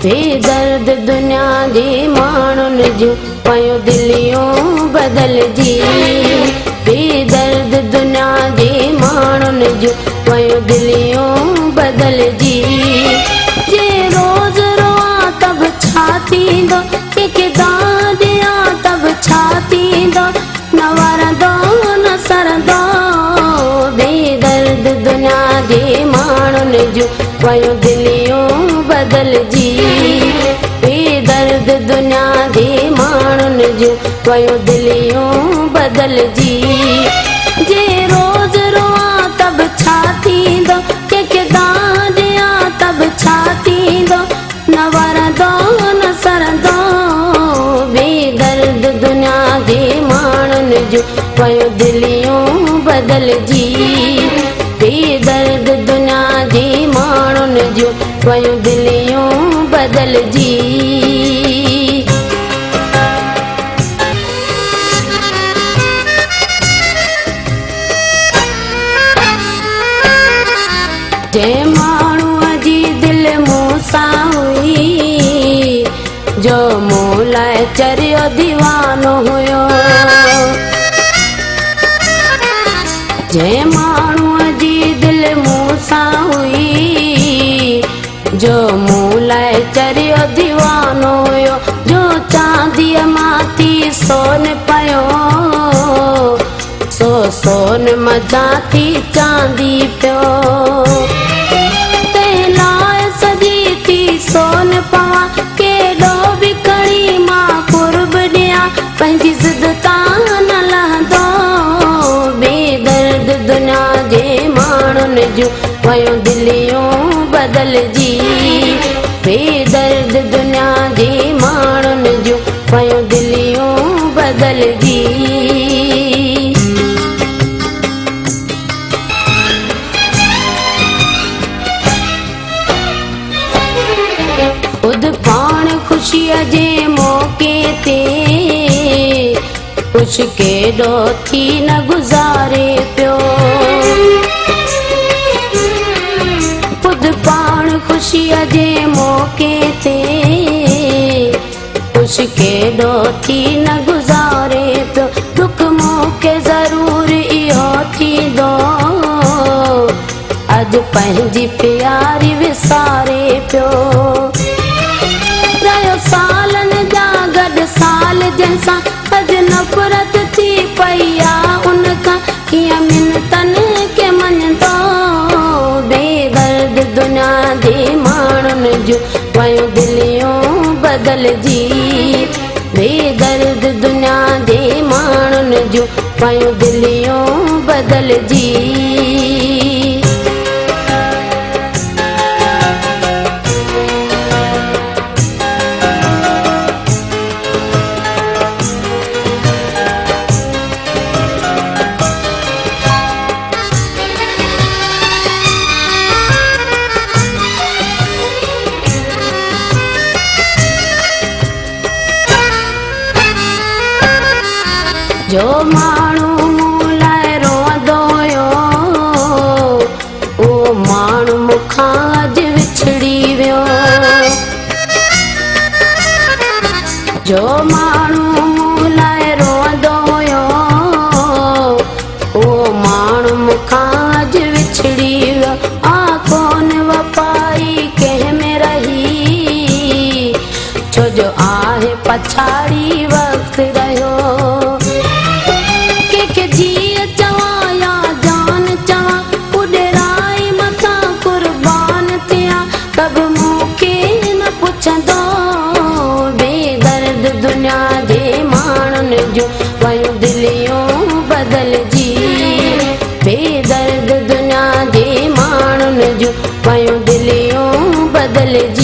बेदर्द दुनिया जे माण्हुनि जूं पयूं दिलियूं बदलजी। बेदर्द दुनिया जे माण्हुनि जूं पयूं दिलियूं बदलजी। जे रोज़ रोआ तब छा थींदो, कंहिंखे दाद ॾियां तब छा थींदो, न वरंदो न सरंदो। बेदर्द दुनिया जे माण्हुनि जूं पयूं दिलियूं बदलजी। बेदर्द दुनिया जे माण्हुनि जूं पयूं दिलियूं बदलजी। जे रोज़ रोआ तब छा थींदो, कंहिंखे दाद ॾियां तब छा थींदो, न वरंदो न सरंदो। बेदर्द दुनिया जे माण्हुनि जूं पयूं दिलियूं बदलजी। बेदर्द दुनिया जे माण्हुनि जूं पयूं दिलियूं बदलजी। जंहिं माण्हूअ जी दिलि मूं सां हुई, जो मूं लाइ चरियो दीवानो हुयो। जंहिं माण्हूअ जी दिलि मूं सां हुई, जो मूं लाइ चरियो दीवानो हुयो। जो चांदीअ मां थी सोन पियो, सो सोन मज़ा थी चांदी पियो। तंहिं लाइ सॼी थी सोन पवां, केॾो बि खणी मां कुर्ब ॾियां, पंहिंजी ज़िद तां न लहंदो। बेदर्द दुनिया जे माण्हुनि जूं पयूं दिलियूं बदलजी। बेदर्द दुनिया जे माण्हुनि जूं पयूं दिलियूं बदलजी। खुद पाण ख़ुशीअ जे मौक़े ते कुझु केॾो थी न गुज़ारे पियो। खुद पाण ख़ुशीअ जे मौक़े ते कुझु केॾो थी न गुज़ारे पियो। दुख मूंखे ज़रूरु इहो थींदो, अॼु पंहिंजी प्यारी विसारे पियो। रहियो सालनि जा गॾु साल जंहिंसां अॼु नफ़रत थी पई आ, उनखां कीअं मिन्नतनि खे मञंदो। बेदर्द दुनिया जे माण्हुनि जूं पयूं दिलियूं बदलजी। बेदर्द दुनिया जे माण्हुनि जूं पयूं दिलियूं बदलजी। जो माण्हू मूं लाइ रोअंदो हुयो, उहो माण्हू मूंखां अॼु विछड़ी वियो। जो माण्हू मूं लाइ रोअंदो हुयो, उहो माण्हू मूंखां अॼु विछड़ी वियो। आ कोन वफ़ाई कंहिं में रही, छो जो आहे पछाड़ी वक़्तु रहियो। जीअ चवां या जान चवां, उॾराई मथां कुर्बान थियां, कब मूंखे न पुछंदो। बेदर्द दुनिया जे माण्हुनि जूं पयूं दिलियूं बदलजी। बेदर्द दुनिया जे माण्हुनि जूं पयूं दिलियूं बदलजी।